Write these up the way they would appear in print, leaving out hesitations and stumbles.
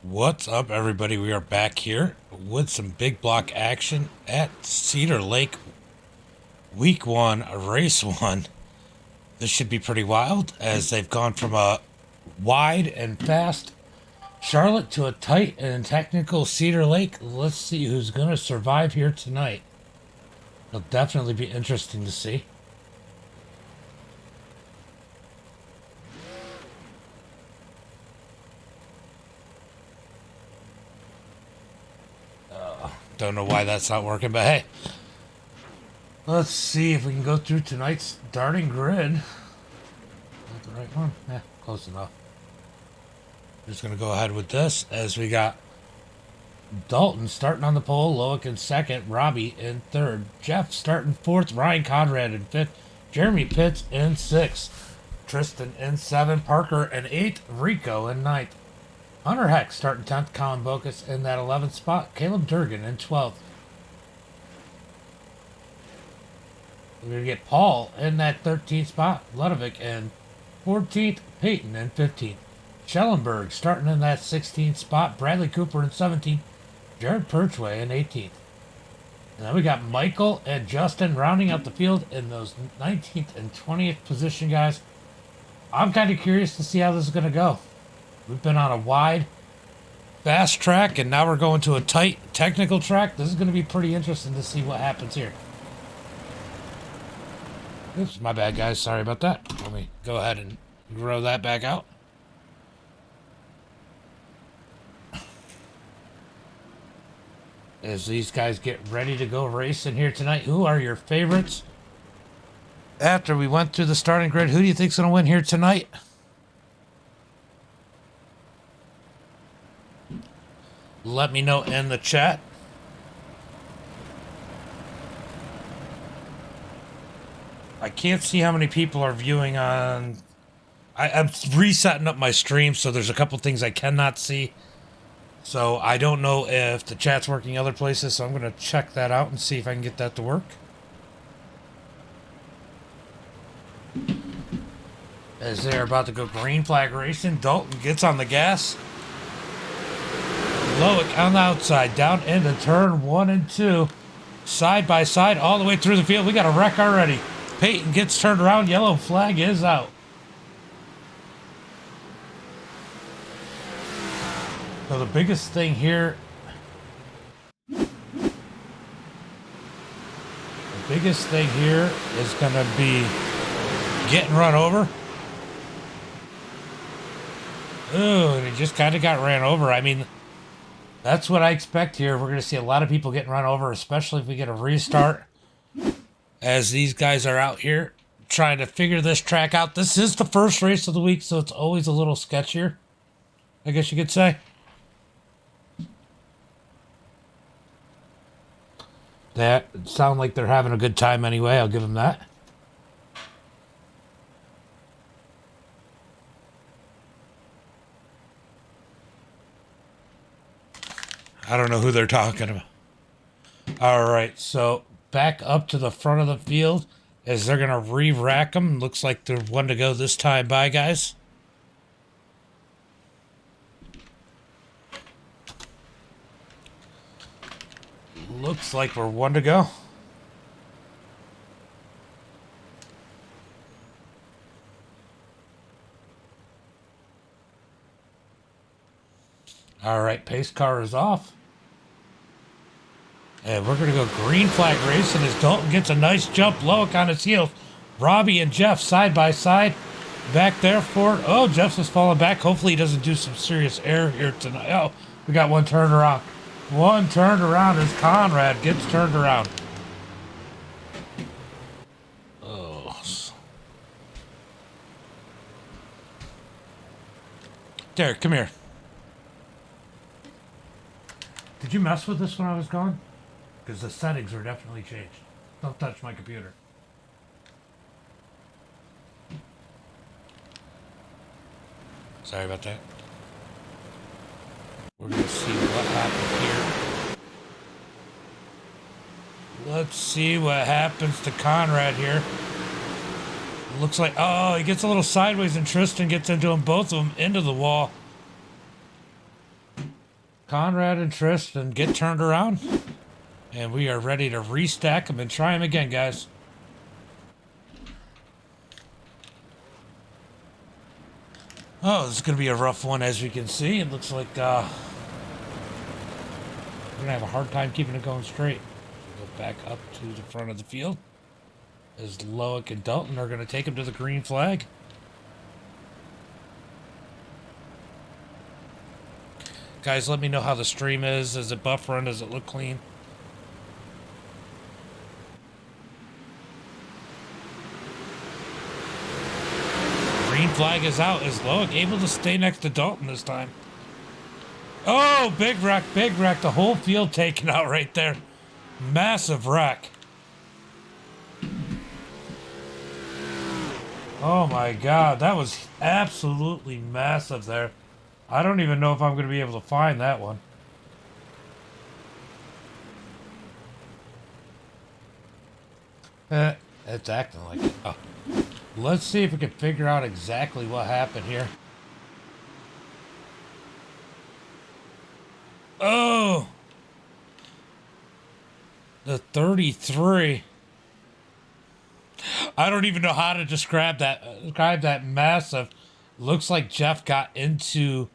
What's up, everybody? We are back here with some big block action at Cedar Lake, week one, race one. This should be pretty wild as they've gone from a wide and fast Charlotte to a tight and technical Cedar Lake. Let's see who's going to survive here tonight. It'll definitely be interesting to see. Don't know why that's not working, but hey. Let's see if we can go through tonight's starting grid. Not the right one? Yeah, close enough. Just going to go ahead with this as we got Dalton starting on the pole, Loic in second, Robbie in third, Jeff starting fourth, Ryan Conrad in fifth, Jeremy Pitts in sixth, Tristan in seventh, Parker in eighth, Rico in ninth, Hunter Heck starting 10th, Colin Bocus in that 11th spot, Caleb Durgan in 12th. We're going to get Paul in that 13th spot, Ludovic in 14th, Peyton in 15th. Schellenberg starting in that 16th spot, Bradley Cooper in 17th, Jared Perchway in 18th. And then we got Michael and Justin rounding out the field in those 19th and 20th position, guys. I'm kind of curious to see how this is going to go. We've been on a wide, fast track, and now we're going to a tight, technical track. This is going to be pretty interesting to see what happens here. Oops, my bad, guys. Sorry about that. Let me go ahead and grow that back out. As these guys get ready to go racing here tonight, who are your favorites? After we went through the starting grid, who do you think's going to win here tonight? Let me know in the chat. I can't see how many people are viewing on... I'm resetting up my stream, so there's a couple things I cannot see. So I don't know if the chat's working other places, so I'm going to check that out and see if I can get that to work. As they're about to go green flag racing, Dalton gets on the gas. Loic on the outside, down into turn 1 and 2. Side by side, all the way through the field. We got a wreck already. Peyton gets turned around. Yellow flag is out. So the biggest thing here... The biggest thing here is going to be getting run over. Ooh, and he just kind of got ran over. I mean... That's what I expect here. We're going to see a lot of people getting run over, especially if we get a restart. As these guys are out here trying to figure this track out. This is the first race of the week, so it's always a little sketchier, I guess you could say. That sound like they're having a good time anyway. I'll give them that. I don't know who they're talking about. All right, so back up to the front of the field as they're going to re-rack them. Looks like they're one to go this time. Bye, guys. Looks like we're one to go. All right, pace car is off. And we're going to go green flag racing as Dalton gets a nice jump. Loic on his heels. Robbie and Jeff side by side. Back there for it. Oh, Jeff's just falling back. Hopefully he doesn't do some serious air here tonight. Oh, we got one turned around. One turned around as Conrad gets turned around. Oh. Derek, come here. Did you mess with this when I was gone? Because the settings are definitely changed. Don't touch my computer. Sorry about that. We're going to see what happens here. Let's see what happens to Conrad here. Looks like, oh, he gets a little sideways and Tristan gets into them, both of them into the wall. Conrad and Tristan get turned around, and we are ready to restack them and try them again, guys. Oh, this is going to be a rough one, as we can see. It looks like we're going to have a hard time keeping it going straight. Go back up to the front of the field, as Loic and Dalton are going to take him to the green flag. Guys, let me know how the stream is. Is it buffering? Does it look clean? Green flag is out. Is Loic able to stay next to Dalton this time? Oh, big wreck, big wreck. The whole field taken out right there. Massive wreck. Oh my God, that was absolutely massive there. I don't even know if I'm going to be able to find that one. It's acting like it. Oh. Let's see if we can figure out exactly what happened here. Oh! The 33. I don't even know how to describe that massive. Looks like Jeff got into...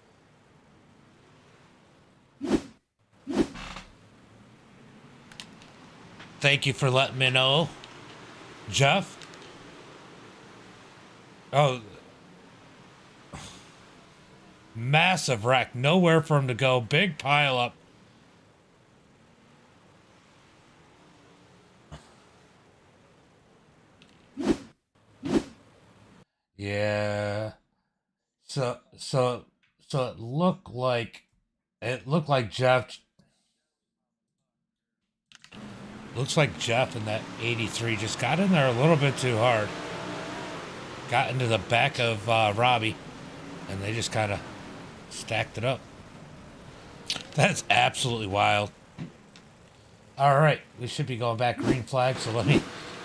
Thank you for letting me know, Jeff. Oh, massive wreck. Nowhere for him to go. Big pile up. Yeah. So it looked like Jeff. Looks like Jeff in that 83 just got in there a little bit too hard. Got into the back of Robbie, and they just kind of stacked it up. That's absolutely wild. All right, we should be going back green flag, so let me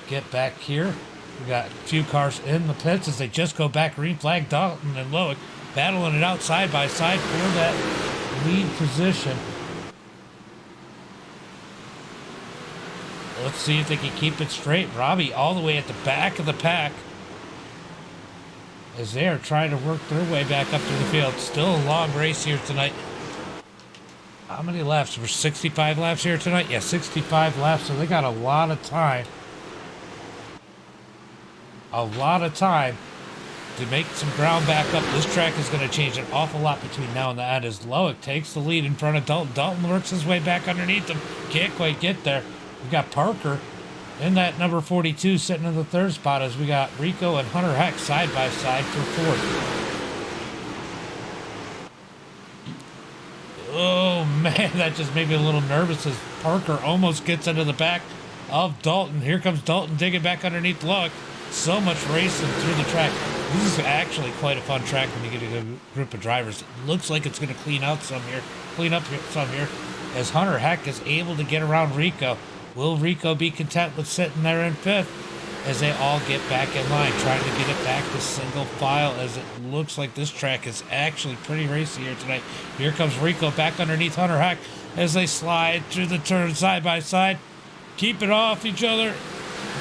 get back here. We got a few cars in the pits as they just go back green flag. Dalton and Loic battling it out side by side for that lead position. Let's see if they can keep it straight. Robbie all the way at the back of the pack as they are trying to work their way back up to the field. Still a long race here tonight. How many laps? We're 65 laps here tonight? Yeah, 65 laps, so they got a lot of time. A lot of time to make some ground back up. This track is going to change an awful lot between now and the end as Loic takes the lead in front of Dalton. Dalton works his way back underneath him. Can't quite get there. We got Parker in that number 42 sitting in the third spot as we got Rico and Hunter Heck side by side for fourth. Oh man, that just made me a little nervous as Parker almost gets into the back of Dalton. Here comes Dalton digging back underneath Loic. So much racing through the track. This is actually quite a fun track when you get a group of drivers. It looks like it's going to clean up some here as Hunter Heck is able to get around Rico. Will Rico be content with sitting there in fifth as they all get back in line, trying to get it back to single file as it looks like this track is actually pretty racy here tonight. Here comes Rico back underneath Hunter Heck as they slide through the turn side by side. Keep it off each other.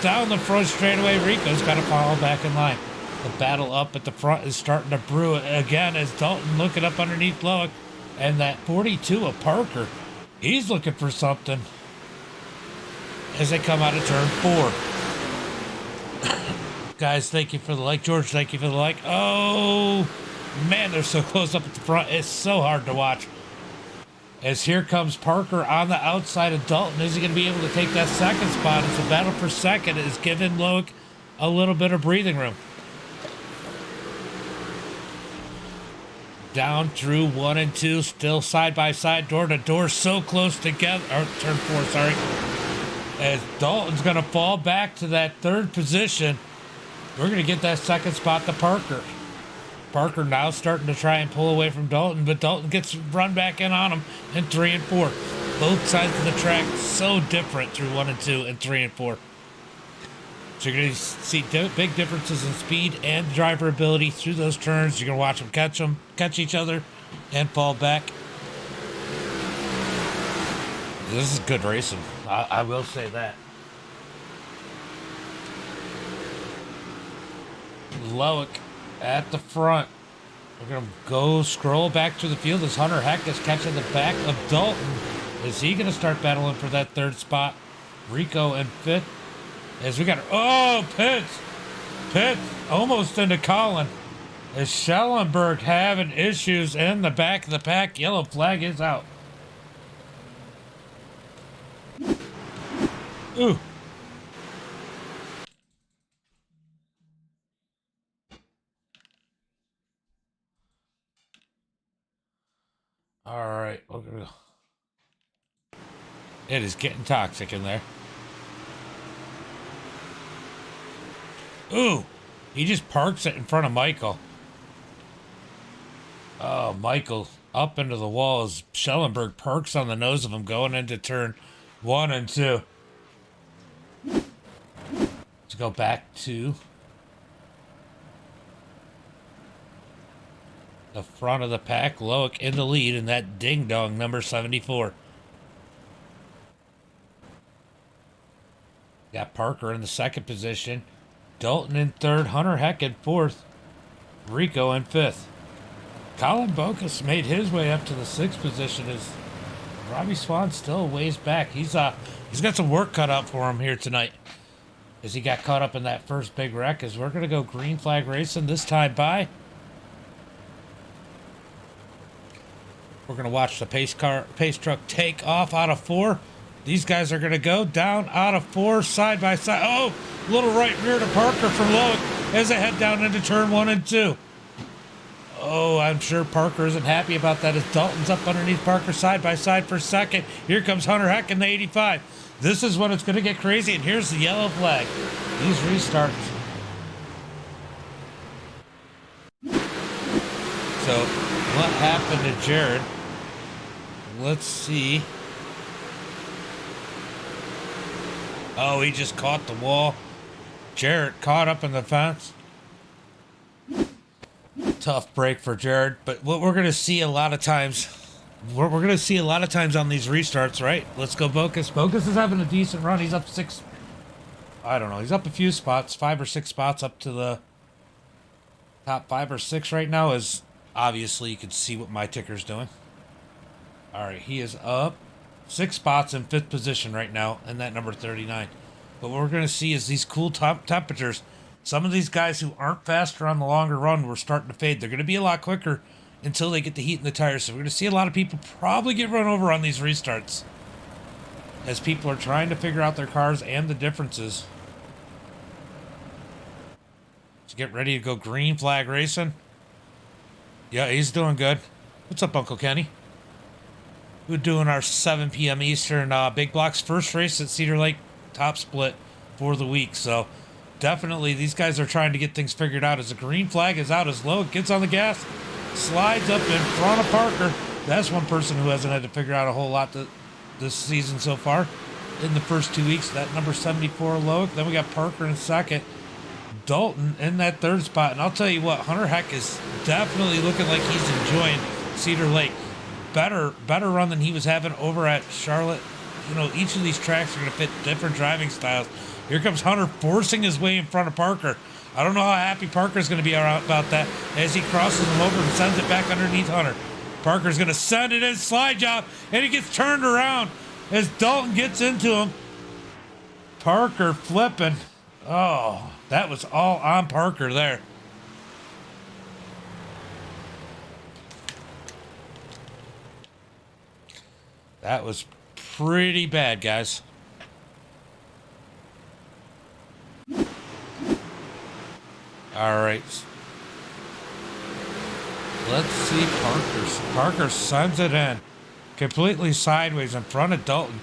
Down the front straightaway, Rico's got to follow back in line. The battle up at the front is starting to brew again as Dalton looking up underneath Loic. And that 42 of Parker, he's looking for something as they come out of turn 4. Guys, thank you for the like. George, thank you for the like. Oh, man, they're so close up at the front. It's so hard to watch. As here comes Parker on the outside of Dalton. Is he going to be able to take that second spot? As the battle for second is giving Loic a little bit of breathing room. Down through 1 and 2, still side by side, door to door, so close together. Or turn 4, sorry. As Dalton's going to fall back to that third position. We're going to get that second spot to Parker. Parker now starting to try and pull away from Dalton, but Dalton gets run back in on him in 3 and 4. Both sides of the track so different through 1 and 2 and 3 and 4. So you're going to see big differences in speed and driver ability through those turns. You're going to watch them catch each other, and fall back. This is good racing. I will say that. Loic at the front. We're going to go scroll back to the field as Hunter Heck is catching the back of Dalton. Is he going to start battling for that third spot? Rico in fifth. As we got... Oh, Pitts! Pitts almost into Colin. Is Schellenberg having issues in the back of the pack? Yellow flag is out. Ooh. All right. We're gonna... It is getting toxic in there. Ooh. He just parks it in front of Michael. Oh, Michael up into the wall as Schellenberg parks on the nose of him going into turn 1 and 2. Let's go back to the front of the pack. Loic in the lead in that ding-dong number 74. Got Parker in the second position. Dalton in third. Hunter Heck in fourth. Rico in fifth. Colin Bocas made his way up to the sixth position as Robbie Swan's still a ways back. He's got some work cut out for him here tonight as he got caught up in that first big wreck. As we're going to go green flag racing this time by. We're going to watch the pace truck take off out of 4. These guys are going to go down out of 4 side by side. Oh, little right rear to Parker from Loic as they head down into turn 1 and 2. Oh, I'm sure Parker isn't happy about that as Dalton's up underneath Parker side by side for second. Here comes Hunter Heck in the 85. This is when it's going to get crazy, and here's the yellow flag. These restarts. So, what happened to Jared? Let's see. Oh, he just caught the wall. Jarrett caught up in the fence. Tough break for Jared, but what we're going to see a lot of times, we're going to see a lot of times on these restarts, right? Let's go Bocas. Bocas is having a decent run. He's up 6, I don't know. He's up a few spots, 5 or 6 spots up to the top 5 or 6 right now. As obviously you can see what my ticker's doing. All right, he is up 6 spots in 5th position right now, and that number 39. But what we're going to see is these cool temperatures. Some of these guys who aren't faster on the longer run were starting to fade. They're going to be a lot quicker until they get the heat in the tires. So we're going to see a lot of people probably get run over on these restarts as people are trying to figure out their cars and the differences. Let's get ready to go green flag racing. Yeah, he's doing good. What's up, Uncle Kenny? We're doing our 7 p.m. Eastern Big Blocks first race at Cedar Lake top split for the week. So definitely these guys are trying to get things figured out as the green flag is out as Loic gets on the gas, slides up in front of Parker. That's one person who hasn't had to figure out a whole lot this season so far in the first 2 weeks. That number 74 Loic. Then we got Parker in second. Dalton in that third spot. And I'll tell you what, Hunter Heck is definitely looking like he's enjoying Cedar Lake. Better run than he was having over at Charlotte. You know, each of these tracks are going to fit different driving styles. Here comes Hunter forcing his way in front of Parker. I don't know how happy Parker's going to be about that as he crosses him over and sends it back underneath Hunter. Parker's going to send it in slide job, and he gets turned around as Dalton gets into him. Parker flipping. Oh, that was all on Parker there. That was pretty bad, guys. All right. Let's see Parker sends it in. Completely sideways in front of Dalton.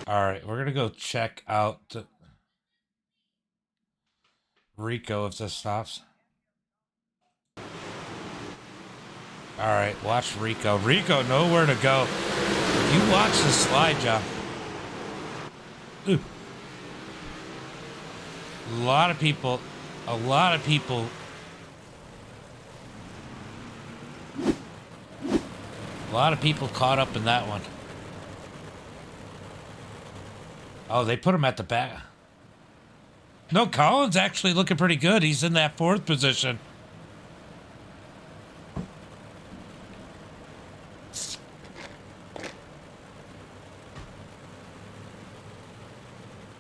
All right, we're going to go check out Rico if this stops. All right, watch Rico. Rico nowhere to go. If you watch the slide job. Ooh. A lot of people, a lot of people. A lot of people caught up in that one. Oh, they put him at the back. No, Colin's actually looking pretty good. He's in that 4th position.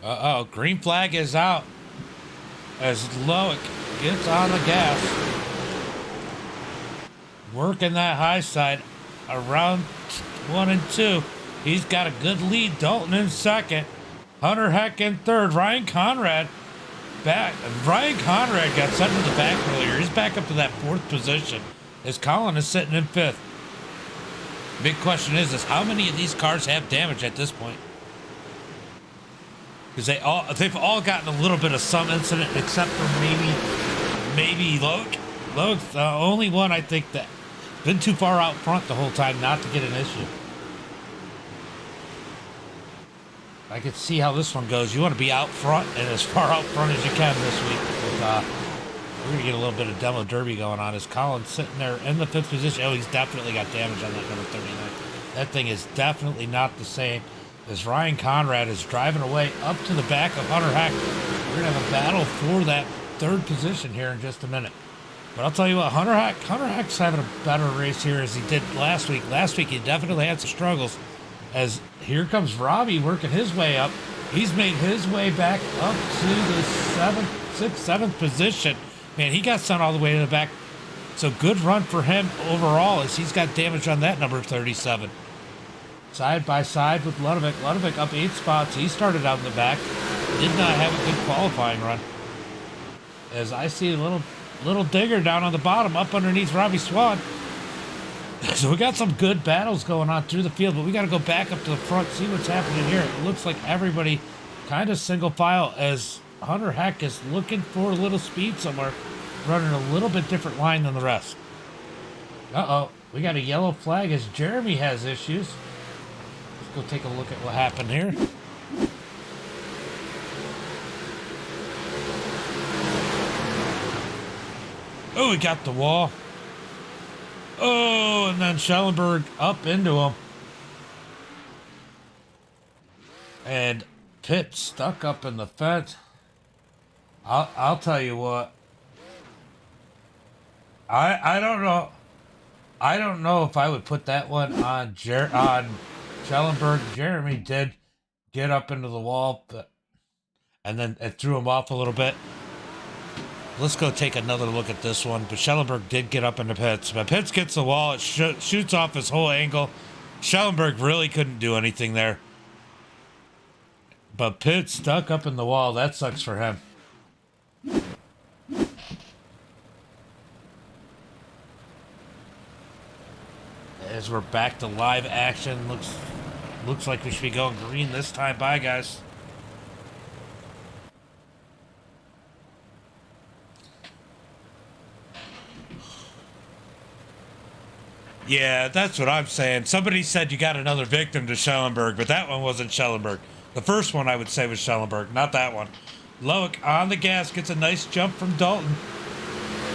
Uh-oh, green flag is out as Loic gets on the gas. Working that high side around 1 and 2. He's got a good lead. Dalton in 2nd. Hunter Heck in 3rd. Ryan Conrad back. Ryan Conrad got sent to the back earlier. He's back up to that 4th position as Colin is sitting in 5th. Big question is how many of these cars have damage at this point? Because they've all gotten a little bit of some incident, except for maybe Loic. Loic's the only one I think that been too far out front the whole time not to get an issue. I can see how this one goes. You want to be out front and as far out front as you can this week. We're going to get a little bit of demo derby going on as Colin's sitting there in the 5th position. Oh, he's definitely got damage on that number 39. That thing is definitely not the same as Ryan Conrad is driving away up to the back of Hunter Heck. We're going to have a battle for that 3rd position here in just a minute. But I'll tell you what, Hunter Heck's having a better race here as he did last week. Last week he definitely had some struggles. As here comes Robbie working his way up. He's made his way back up to the 7th position. Man, he got sent all the way to the back. So good run for him overall as he's got damage on that number 37. Side by side with Ludovic. Ludovic up 8 spots. He started out in the back. Did not have a good qualifying run. As I see a little digger down on the bottom up underneath Robbie Swan. So we got some good battles going on through the field, but we got to go back up to the front, see what's happening here. It looks like everybody kind of single file as Hunter Heck is looking for a little speed somewhere, running a little bit different line than the rest. Uh-oh, we got a yellow flag as Jeremy has issues. Let's go take a look at what happened here. Oh, we got the wall. Oh, and then Schellenberg up into him. And Pitt stuck up in the fence. I'll tell you what. I don't know. I don't know if I would put that one on Schellenberg. Jeremy did get up into the wall, and then it threw him off a little bit. Let's go take another look at this one. But Schellenberg did get up into Pitts. But Pitts gets the wall. It shoots off his whole angle. Schellenberg really couldn't do anything there. But Pitts stuck up in the wall. That sucks for him. As we're back to live action. Looks like we should be going green this time. Bye, guys. Yeah, that's what I'm saying. Somebody said you got another victim to Schellenberg, but that one wasn't Schellenberg. The first one I would say was Schellenberg, not that one. Loic on the gas, gets a nice jump from Dalton.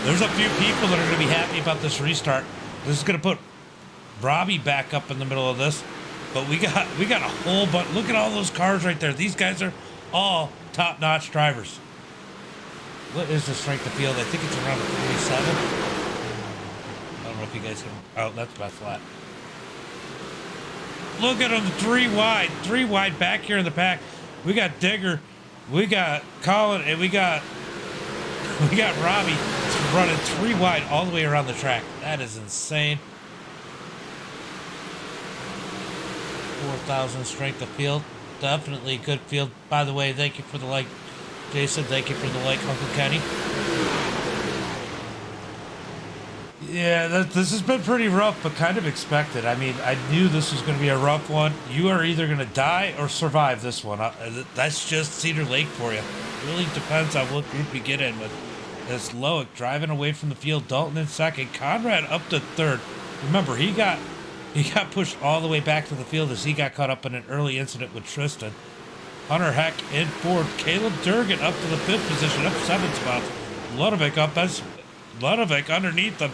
There's a few people that are going to be happy about this restart. This is going to put Robbie back up in the middle of this. But we got a whole bunch. Look at all those cars right there. These guys are all top-notch drivers. What is the strength of field? I think it's around 47. I don't know if you guys can. Oh, that's about flat. Look at them, 3 wide. 3 wide back here in the pack. We got Digger, we got Colin, and we got Robbie running 3 wide all the way around the track. That is insane. 4,000 strength of field. Definitely good field. By the way, thank you for the like, Jason. Thank you for the like, Uncle Kenny. Yeah, this has been pretty rough, but kind of expected. I mean, I knew this was going to be a rough one. You are either going to die or survive this one. That's just Cedar Lake for you. It really depends on what group you get in with. This Loic driving away from the field. Dalton in second. Conrad up to third. Remember, he got pushed all the way back to the field as he got caught up in an early incident with Tristan. Hunter Heck in fourth. Caleb Durgan up to the fifth position, up 7 spots. Ludovic underneath them,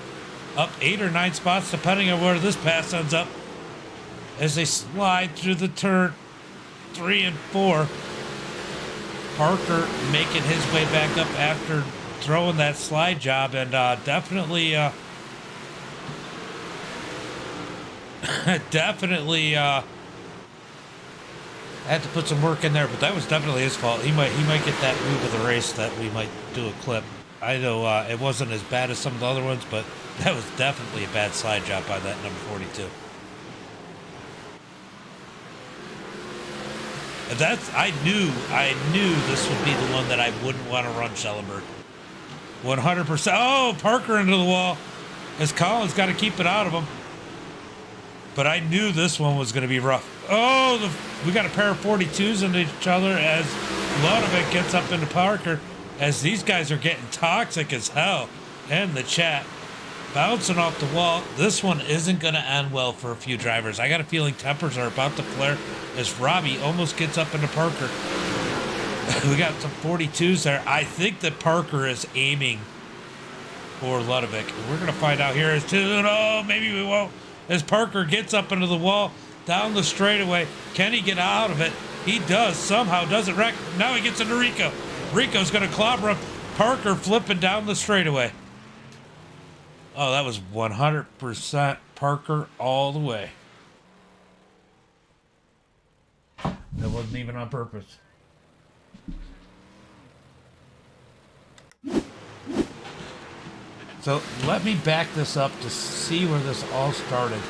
up 8 or 9 spots, depending on where this pass ends up. As they slide through the turn 3 and 4. Parker making his way back up after throwing that slide job, and definitely had to put some work in there, but that was definitely his fault. He might get that move of the race that we might do a clip. I know it wasn't as bad as some of the other ones, but that was definitely a bad slide job by that number 42. I knew this would be the one that I wouldn't want to run, Schellenberg. 100%. Oh, Parker into the wall. As Collins got to keep it out of him. But I knew this one was going to be rough. Oh, we got a pair of 42s into each other as Ludovic gets up into Parker. As these guys are getting toxic as hell. And the chat. Bouncing off the wall. This one isn't going to end well for a few drivers. I got a feeling tempers are about to flare as Robbie almost gets up into Parker. We got some 42s there. I think that Parker is aiming for Ludovic. We're going to find out here as to, no, maybe we won't. As Parker gets up into the wall, down the straightaway. Can he get out of it? He does. Somehow doesn't wreck. Now he gets into Rico. Rico's going to clobber him. Parker flipping down the straightaway. Oh, that was 100% Parker all the way. That wasn't even on purpose. So let me back this up to see where this all started.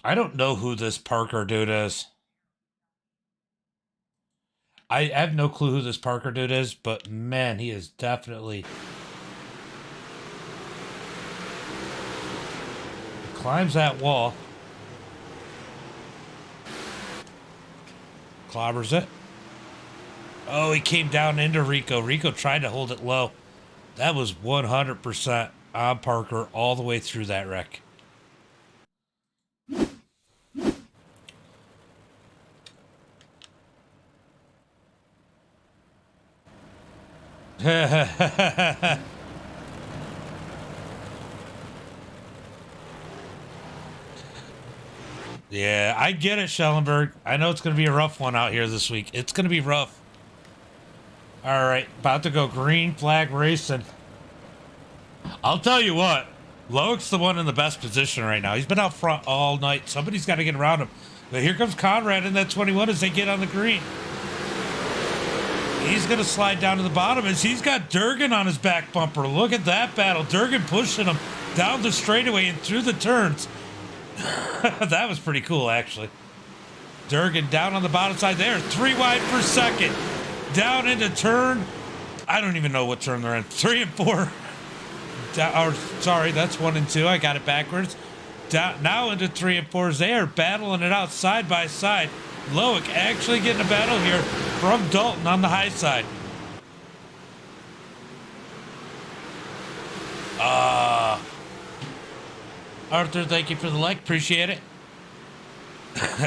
I don't know who this Parker dude is. I have no clue who this Parker dude is, but man, he is definitely... Climbs that wall. Clobbers it. Oh, he came down into Rico. Rico tried to hold it low. That was 100% on Parker all the way through that wreck. Yeah, I get it, Schellenberg. I know it's going to be a rough one out here this week. It's going to be rough. All right, about to go green flag racing. I'll tell you what, Loic's the one in the best position right now. He's been out front all night. Somebody's got to get around him. But here comes Conrad in that 21 as they get on the green. He's going to slide down to the bottom as he's got Durgan on his back bumper. Look at that battle. Durgan pushing him down the straightaway and through the turns. That was pretty cool, actually. Durgan down on the bottom side there. 3 wide per second. Down into turn. I don't even know what turn they're in. 3 and 4. Sorry, that's 1 and 2. I got it backwards. Down, now into 3 and 4s. They are battling it out side by side. Loic actually getting a battle here from Dalton on the high side. Arthur, thank you for the like. Appreciate it.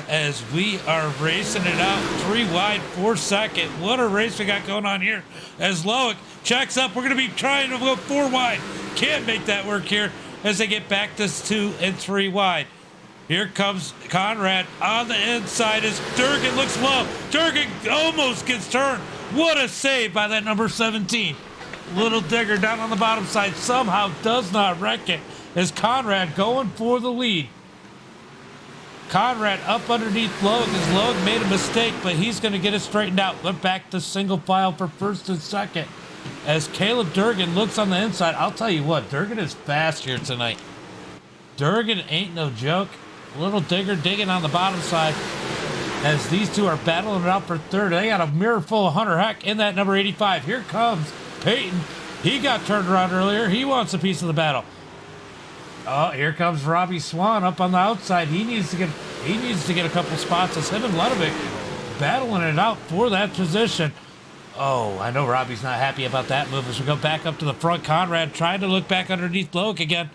As we are racing it out 3 wide, 4 second. What a race we got going on here. As Loic checks up, we're going to be trying to go 4 wide. Can't make that work here as they get back to 2 and 3 wide. Here comes Conrad on the inside as Durgan looks low. Durgan almost gets turned. What a save by that number 17. Little Digger down on the bottom side somehow does not wreck it as Conrad going for the lead. Conrad up underneath Loic as Loic made a mistake, but he's going to get it straightened out. Went back to single file for first and second as Caleb Durgan looks on the inside. I'll tell you what, Durgan is fast here tonight. Durgan ain't no joke. Little Digger digging on the bottom side as these two are battling it out for third. They got a mirror full of Hunter Heck in that number 85. Here comes Peyton. He got turned around earlier. He wants a piece of the battle. Oh, here comes Robbie Swan up on the outside. He needs to get a couple spots as him and Ludovic battling it out for that position. Oh, I know Robbie's not happy about that move as we go back up to the front. Conrad trying to look back underneath Loic again.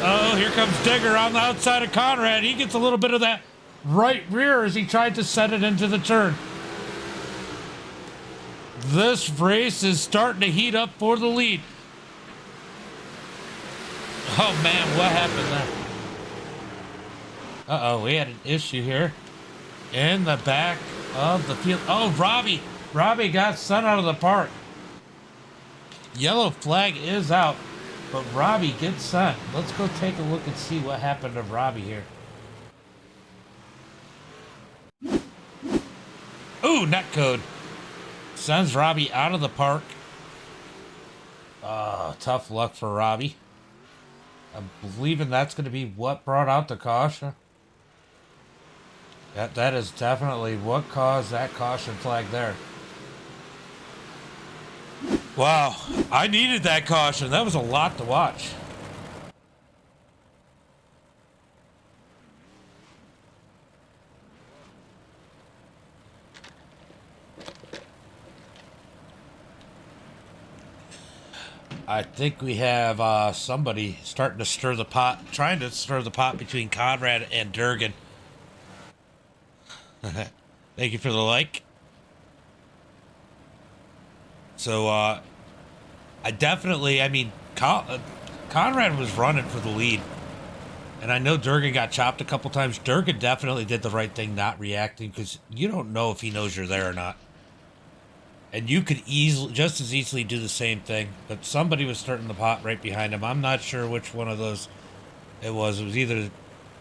Oh, here comes Digger on the outside of Conrad. He gets a little bit of that right rear as he tried to set it into the turn. This race is starting to heat up for the lead. Oh man, what happened there? Uh-oh, we had an issue here in the back of the field. Oh, Robbie got sent out of the park. Yellow flag is out, but Robbie gets sent. Let's go take a look and see what happened to Robbie here. Ooh, netcode. Sends Robbie out of the park. Tough luck for Robbie. I'm believing that's going to be what brought out the caution. That is definitely what caused that caution flag there. Wow, I needed that caution. That was a lot to watch. I think we have somebody starting to stir the pot, trying to stir the pot between Conrad and Durgan. Thank you for the like. So, I mean, Conrad was running for the lead. And I know Durgan got chopped a couple times. Durgan definitely did the right thing not reacting because you don't know if he knows you're there or not. And you could just as easily do the same thing. But somebody was stirring the pot right behind him. I'm not sure which one of those it was. It was either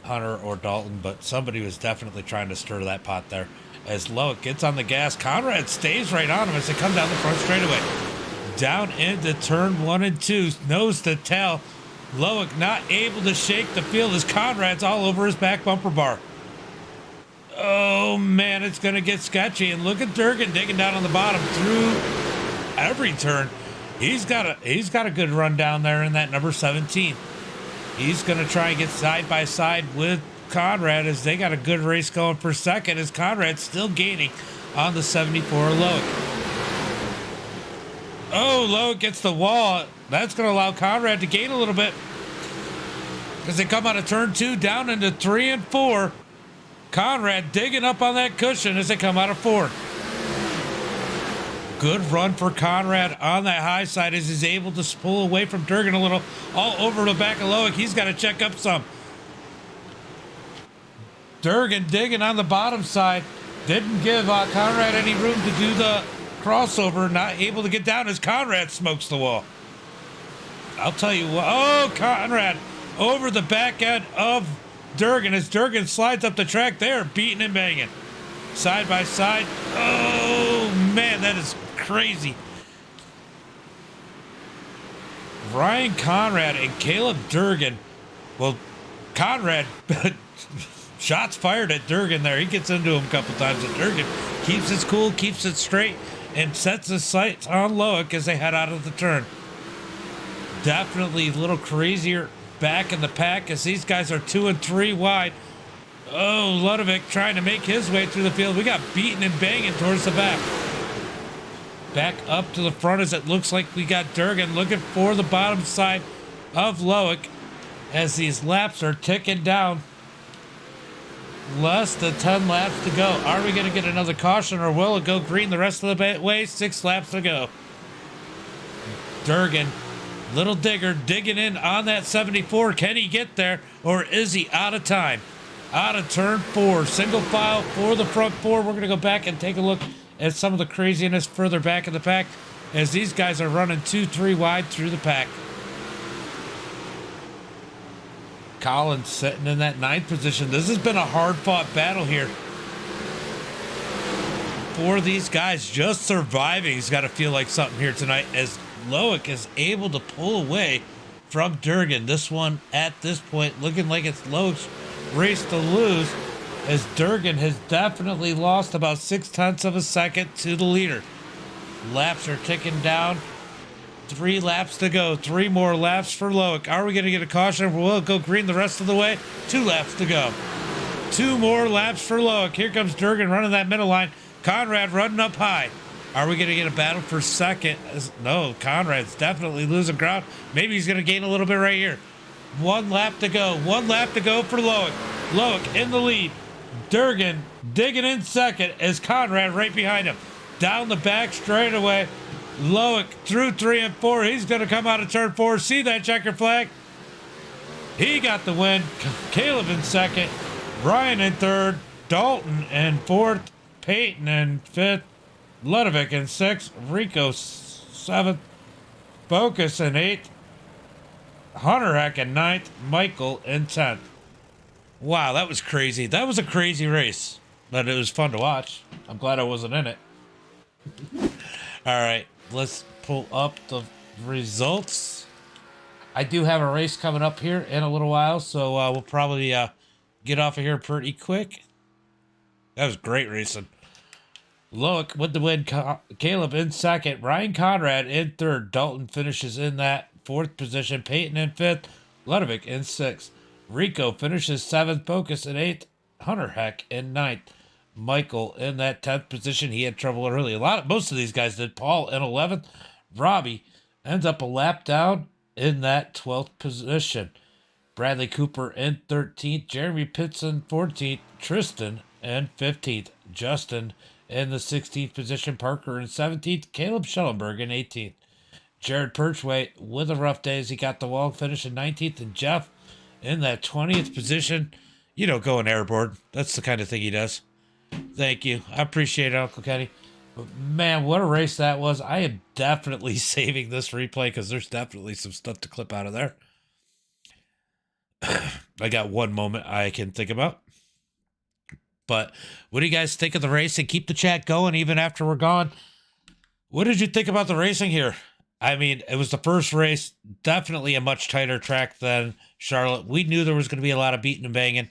Hunter or Dalton, but somebody was definitely trying to stir that pot there. As Loic gets on the gas, Conrad stays right on him as they come down the front straightaway. Down into turn 1 and 2, nose to tail. Loic not able to shake the field as Conrad's all over his back bumper bar. Oh man, it's gonna get sketchy. And look at Durgan digging down on the bottom through every turn. He's got a good run down there in that number 17. He's gonna try and get side by side with Conrad as they got a good race going for second as Conrad's still gaining on the 74 Loic. Oh, Loic gets the wall. That's going to allow Conrad to gain a little bit as they come out of turn 2 down into 3 and 4. Conrad digging up on that cushion as they come out of 4. Good run for Conrad on that high side as he's able to pull away from Durgan a little, all over the back of Loic. He's got to check up some. Durgan digging on the bottom side. Didn't give Conrad any room to do the crossover. Not able to get down as Conrad smokes the wall. I'll tell you what. Oh, Conrad over the back end of Durgan as Durgan slides up the track there, beating and banging. Side by side. Oh, man, that is crazy. Ryan Conrad and Caleb Durgan. Well, Conrad... shots fired at Durgan there. He gets into him a couple times, and Durgan keeps his cool, keeps it straight, and sets his sights on Loic as they head out of the turn. Definitely a little crazier back in the pack as these guys are 2 and 3 wide. Oh, Ludovic trying to make his way through the field. We got beaten and banging towards the back. Back up to the front as it looks like we got Durgan looking for the bottom side of Loic as these laps are ticking down. Less than 10 laps to go. Are we going to get another caution or will it go green the rest of the way? 6 laps to go. Durgan, little digger, digging in on that 74. Can he get there or is he out of time? Out of turn 4. Single file for the front 4. We're going to go back and take a look at some of the craziness further back in the pack as these guys are running 2-3 wide through the pack. Collins sitting in that 9th position. This has been a hard-fought battle here for these guys. Just surviving has got to feel like something here tonight as Loic is able to pull away from Durgan. This one, at this point, looking like it's Loic's race to lose as Durgan has definitely lost about 0.6 of a second to the leader. Laps are ticking down. 3 laps to go. 3 more laps for Loic. Are we going to get a caution or will it go green the rest of the way? 2 laps to go. 2 more laps for Loic. Here comes Durgan running that middle line. Conrad running up high. Are we going to get a battle for second? No, Conrad's definitely losing ground. Maybe he's going to gain a little bit right here. 1 lap to go. 1 lap to go for Loic. Loic in the lead. Durgan digging in second as Conrad right behind him. Down the back straight away. Loic through 3 and 4. He's going to come out of turn 4. See that checker flag? He got the win. Caleb in second. Ryan in third. Dalton in fourth. Peyton in fifth. Ludovic in sixth. Rico seventh. Focus in eighth. Hunter Heck in ninth. Michael in 10th. Wow, that was crazy. That was a crazy race, but it was fun to watch. I'm glad I wasn't in it. All right, let's pull up the results. I do have a race coming up here in a little while, so we'll probably get off of here pretty quick. That was great racing. Loic with the win. Caleb in second. Ryan Conrad in third. Dalton finishes in that fourth position. Peyton in fifth. Ludovic in sixth. Rico finishes seventh. Focus in eighth. Hunter Heck in ninth. Michael in that 10th position. He had trouble early. Most of these guys did. Paul in 11th. Robbie ends up a lap down in that 12th position. Bradley Cooper in 13th. Jeremy Pitts in 14th. Tristan in 15th. Justin in the 16th position. Parker in 17th. Caleb Schellenberg in 18th. Jared Perchway with a rough day as he got the wall finish in 19th. And Jeff in that 20th position. You know, going airborne. That's the kind of thing he does. Thank you. I appreciate it, Uncle Kenny. But man, what a race that was. I am definitely saving this replay because there's definitely some stuff to clip out of there. I got one moment I can think about. But what do you guys think of the race? And keep the chat going even after we're gone. What did you think about the racing here? I mean, it was the first race. Definitely a much tighter track than Charlotte. We knew there was going to be a lot of beating and banging.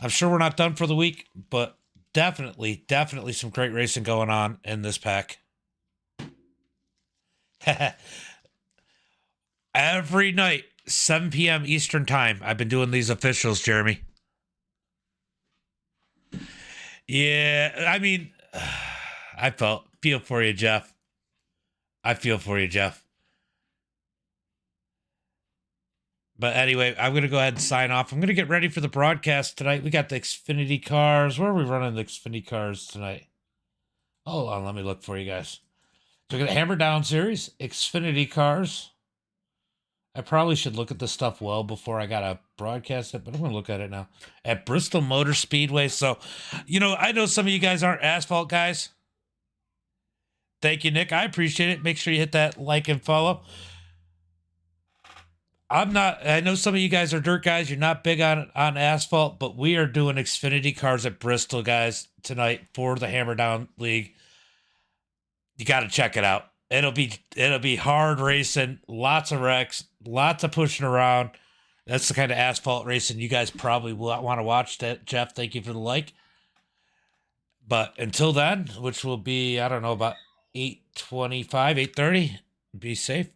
I'm sure we're not done for the week, but definitely some great racing going on in this pack. Every night, 7 p.m. Eastern time, I've been doing these officials, Jeremy. Yeah, I mean, I feel for you, Jeff. I feel for you, Jeff. But anyway, I'm going to go ahead and sign off. I'm going to get ready for the broadcast tonight. We got the Xfinity cars. Where are we running the Xfinity cars tonight? Hold on, let me look for you guys. So we got the Hammer Down Series, Xfinity cars. I probably should look at this stuff well before I got to broadcast it, but I'm going to look at it now. At Bristol Motor Speedway. So, you know, I know some of you guys aren't asphalt guys. Thank you, Nick. I appreciate it. Make sure you hit that like and follow. I know some of you guys are dirt guys. You're not big on asphalt, but we are doing Xfinity cars at Bristol, guys, tonight for the Hammer Down League. You got to check it out. It'll be hard racing, lots of wrecks, lots of pushing around. That's the kind of asphalt racing you guys probably will want to watch. That, Jeff, thank you for the like. But until then, which will be, I don't know, about 8:25, 8:30, be safe.